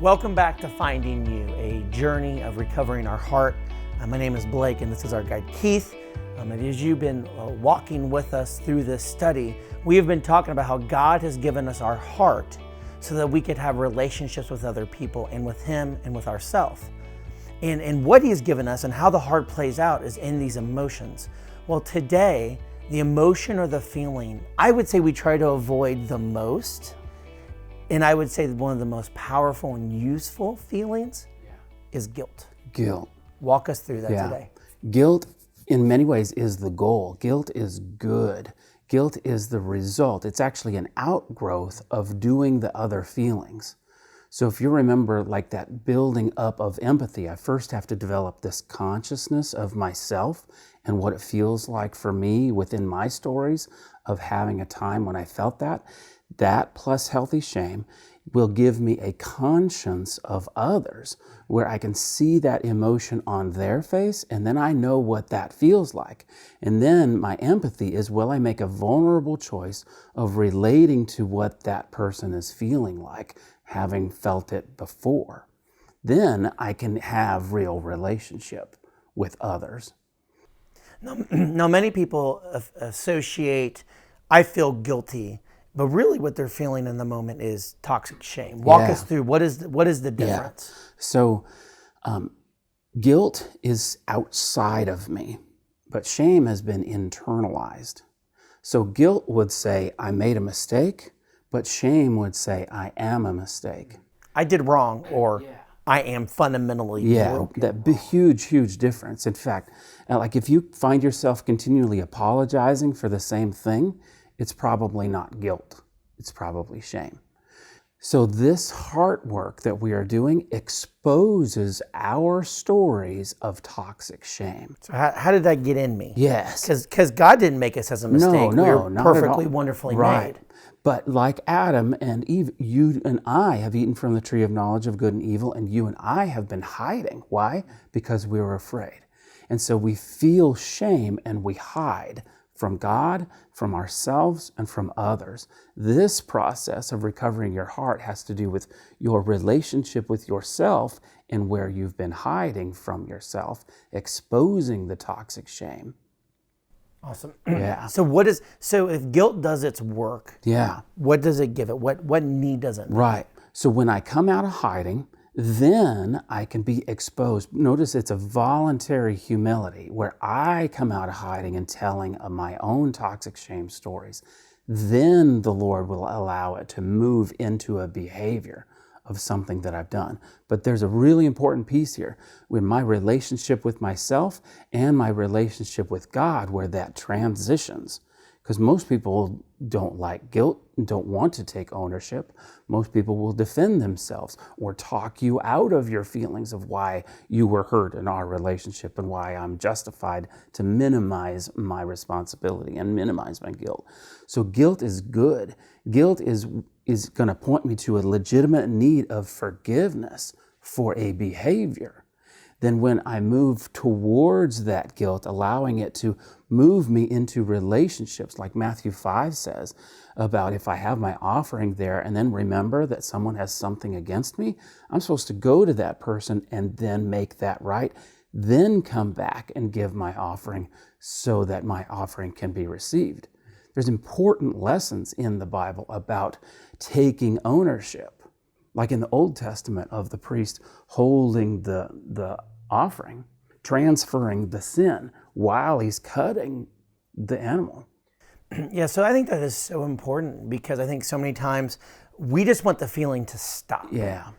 Welcome back to Finding You, a journey of recovering our heart. My name is Blake, and this is our guide, Keith. And as you've been walking with us through this study, we have been talking about how God has given us our heart so that we could have relationships with other people and with Him and with ourselves. And what He has given us and how the heart plays out is in these emotions. Well, today, the emotion or the feeling, I would say we try to avoid the most. And I would say that one of the most powerful and useful feelings is guilt. Guilt. Walk us through that today. Guilt, in many ways, is the goal. Guilt is good. Guilt is the result. It's actually an outgrowth of doing the other feelings. So if you remember, like that building up of empathy, I first have to develop this consciousness of myself and what it feels like for me within my stories of having a time when I felt that. That plus healthy shame will give me a conscience of others where I can see that emotion on their face, and then I know what that feels like. And then my empathy is, will I make a vulnerable choice of relating to what that person is feeling like, having felt it before. Then I can have real relationship with others. Now, many people associate, I feel guilty, but really what they're feeling in the moment is toxic shame. Walk us through, what is the difference? Yeah. So guilt is outside of me, but shame has been internalized. So guilt would say, I made a mistake, but shame would say, I am a mistake. I did wrong, or I am fundamentally broken. That huge difference. In fact, like if you find yourself continually apologizing for the same thing, it's probably not guilt. It's probably shame. So this heart work that we are doing exposes our stories of toxic shame. So how did that get in me? Yes. Because God didn't make us as a mistake. No, We're not perfectly, at all. wonderfully Right. made. But like Adam and Eve, you and I have eaten from the tree of knowledge of good and evil, and you and I have been hiding. Why? Because we were afraid. And so we feel shame and we hide from God, from ourselves, and from others. This process of recovering your heart has to do with your relationship with yourself and where you've been hiding from yourself, exposing the toxic shame. Awesome. Yeah. So if guilt does its work, what does it give it? What need does it make? Right. So when I come out of hiding, then I can be exposed. Notice it's a voluntary humility where I come out of hiding and telling of my own toxic shame stories. Then the Lord will allow it to move into a behavior of something that I've done. But there's a really important piece here with my relationship with myself and my relationship with God where that transitions. Because most people don't like guilt and don't want to take ownership. Most people will defend themselves or talk you out of your feelings of why you were hurt in our relationship and why I'm justified to minimize my responsibility and minimize my guilt. So guilt is good. Guilt is going to point me to a legitimate need of forgiveness for a behavior. Then when I move towards that guilt, allowing it to move me into relationships, like Matthew 5 says, about if I have my offering there and then remember that someone has something against me, I'm supposed to go to that person and then make that right, then come back and give my offering so that my offering can be received. There's important lessons in the Bible about taking ownership, like in the Old Testament of the priest holding the offering, transferring the sin while he's cutting the animal. Yeah, so I think that is so important because I think so many times we just want the feeling to stop. Yeah.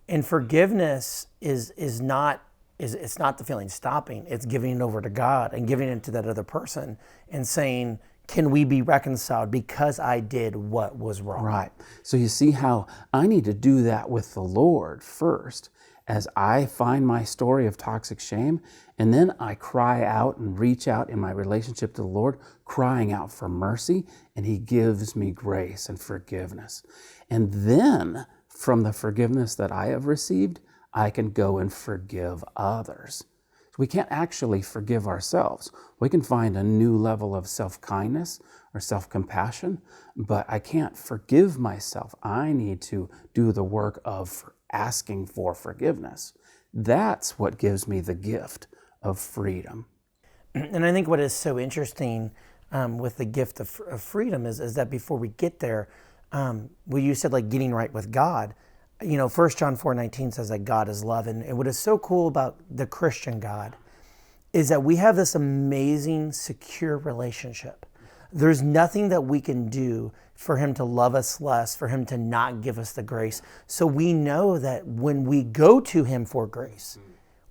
And forgiveness is not the feeling stopping. It's giving it over to God and giving it to that other person and saying, can we be reconciled because I did what was wrong? Right. So you see how I need to do that with the Lord first as I find my story of toxic shame, and then I cry out and reach out in my relationship to the Lord, crying out for mercy, and He gives me grace and forgiveness. And then from the forgiveness that I have received, I can go and forgive others. We can't actually forgive ourselves. We can find a new level of self-kindness or self-compassion, but I can't forgive myself. I need to do the work of asking for forgiveness. That's what gives me the gift of freedom. And I think what is so interesting with the gift of freedom is that before we get there, well, you said like getting right with God. 1 John 4:19 says that God is love. And what is so cool about the Christian God is that we have this amazing, secure relationship. There's nothing that we can do for him to love us less, for him to not give us the grace. So we know that when we go to him for grace,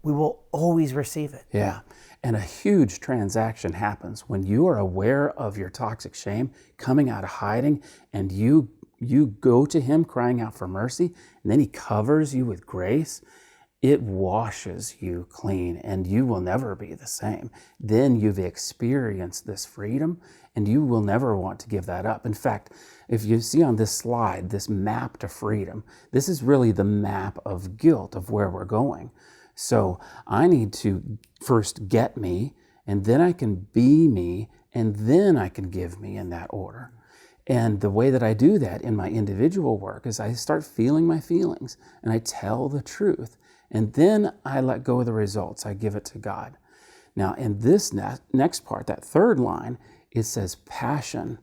we will always receive it. Yeah. And a huge transaction happens when you are aware of your toxic shame coming out of hiding, and you go to him crying out for mercy, and then he covers you with grace. It washes you clean, and you will never be the same. Then you've experienced this freedom, and you will never want to give that up. In fact, if you see on this slide, this map to freedom, this is really the map of guilt of where we're going. So I need to first get me, and then I can be me, and then I can give me in that order. And the way that I do that in my individual work is I start feeling my feelings, and I tell the truth. And then I let go of the results. I give it to God. Now, in this next part, that third line, it says passion.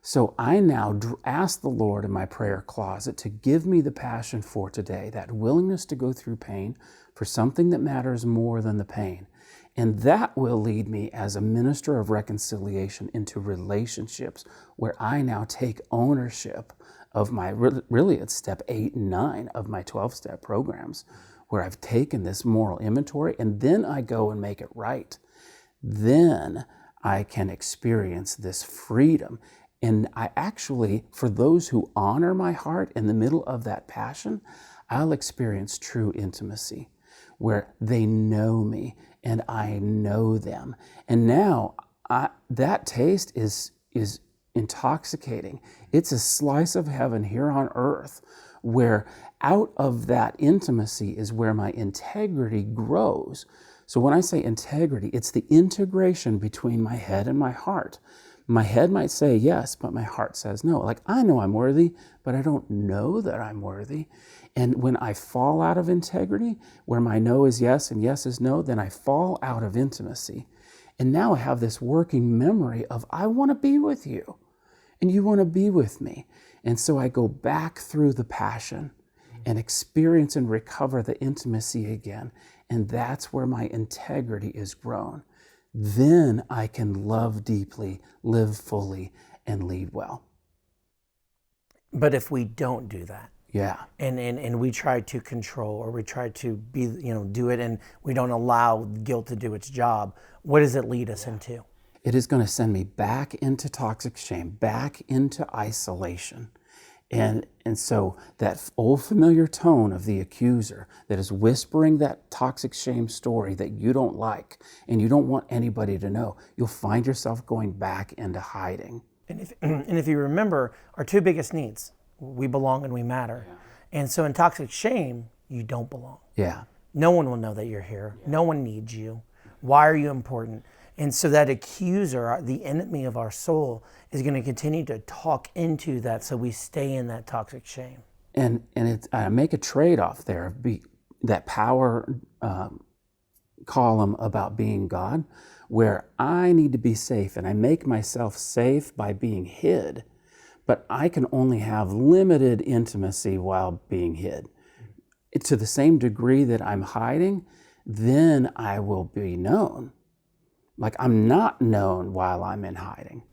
So I now ask the Lord in my prayer closet to give me the passion for today, that willingness to go through pain for something that matters more than the pain. And that will lead me as a minister of reconciliation into relationships where I now take ownership of my, really it's step 8 and 9 of my 12-step programs, where I've taken this moral inventory and then I go and make it right. Then I can experience this freedom. And I actually, for those who honor my heart in the middle of that passion, I'll experience true intimacy where they know me and I know them. And now that taste is intoxicating. It's a slice of heaven here on earth, where out of that intimacy is where my integrity grows. So when I say integrity, it's the integration between my head and my heart. My head might say yes, but my heart says no. Like, I know I'm worthy, but I don't know that I'm worthy. And when I fall out of integrity, where my no is yes and yes is no, then I fall out of intimacy. And now I have this working memory of, I want to be with you, and you want to be with me. And so I go back through the passion and experience and recover the intimacy again. And that's where my integrity is grown. Then I can love deeply, live fully, and lead well. But if we don't do that, yeah, and we try to control, or we try to be, do it, and we don't allow guilt to do its job, what does it lead us into? It is going to send me back into toxic shame, back into isolation. And so that old familiar tone of the accuser that is whispering that toxic shame story that you don't like and you don't want anybody to know, you'll find yourself going back into hiding. And if you remember, our two biggest needs, we belong and we matter. Yeah. And so in toxic shame, you don't belong. Yeah. No one will know that you're here. Yeah. No one needs you. Why are you important? And so that accuser, the enemy of our soul, is going to continue to talk into that, so we stay in that toxic shame. And I make a trade-off there, that power column about being God, where I need to be safe, and I make myself safe by being hid, but I can only have limited intimacy while being hid. To the same degree that I'm hiding, then I will be known. Like, I'm not known while I'm in hiding.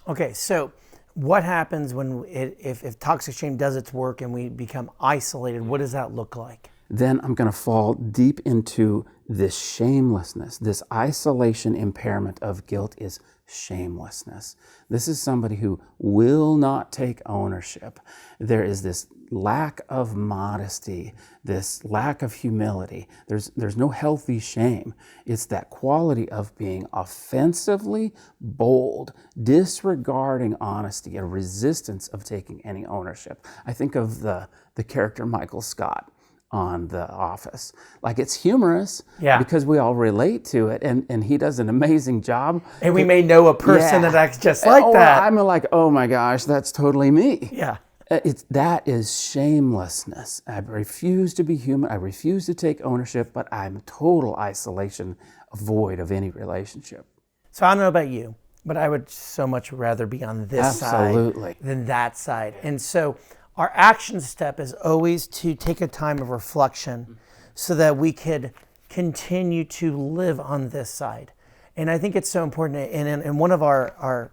Okay, so what happens when if toxic shame does its work and we become isolated? What does that look like? Then I'm going to fall deep into this shamelessness. This isolation impairment of guilt is shamelessness. This is somebody who will not take ownership. There is this lack of modesty, this lack of humility. There's no healthy shame. It's that quality of being offensively bold, disregarding honesty, a resistance of taking any ownership. I think of the character Michael Scott on The Office. Like, it's humorous because we all relate to it, and he does an amazing job. And we may know a person that acts just like that. I'm like, oh my gosh, that's totally me. Yeah. That is shamelessness. I refuse to be human. I refuse to take ownership, but I'm total isolation, void of any relationship. So I don't know about you, but I would so much rather be on this Absolutely. side than that side. And so our action step is always to take a time of reflection so that we could continue to live on this side. And I think it's so important. And in one of our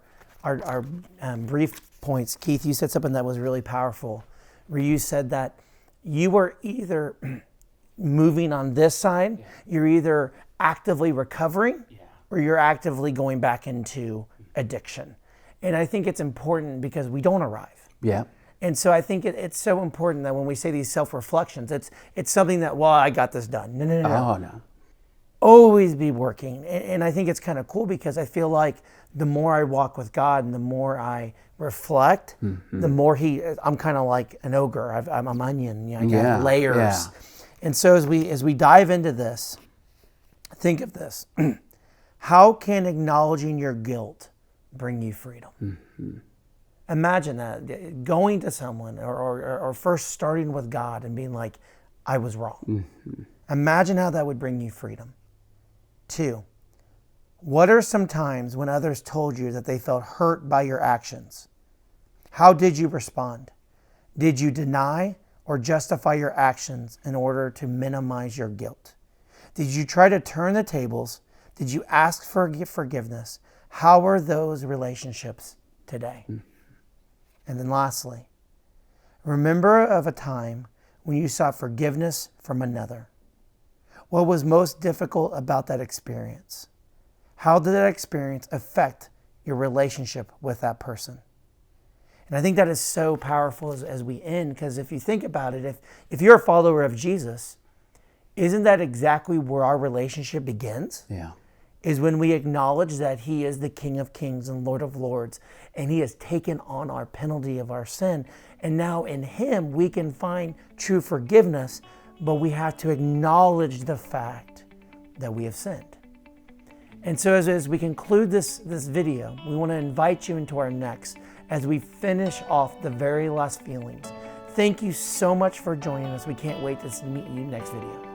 brief points, Keith, you said something that was really powerful, where you said that you are either moving on this side, you're either actively recovering, or you're actively going back into addiction. And I think it's important because we don't arrive. Yeah. And so I think it's so important that when we say these self-reflections, it's something that, well, I got this done. No. Oh, no. Always be working. And I think it's kind of cool because I feel like the more I walk with God and the more I reflect, the more I'm kind of like an ogre. I'm an onion. I got layers. Yeah. And so as we dive into this, think of this. How can acknowledging your guilt bring you freedom? Imagine that, going to someone or first starting with God and being like, I was wrong. Imagine how that would bring you freedom. 2, what are some times when others told you that they felt hurt by your actions? How did you respond? Did you deny or justify your actions in order to minimize your guilt? Did you try to turn the tables? Did you ask for forgiveness? How are those relationships today? And then lastly, remember of a time when you sought forgiveness from another. What was most difficult about that experience? How did that experience affect your relationship with that person? And I think that is so powerful as we end, because if you think about it, if you're a follower of Jesus, isn't that exactly where our relationship begins? Yeah. Is when we acknowledge that He is the King of Kings and Lord of Lords, and He has taken on our penalty of our sin. And now in Him, we can find true forgiveness, but we have to acknowledge the fact that we have sinned. And so as we conclude this video, we want to invite you into our next as we finish off the very last feelings. Thank you so much for joining us. We can't wait to meet you next video.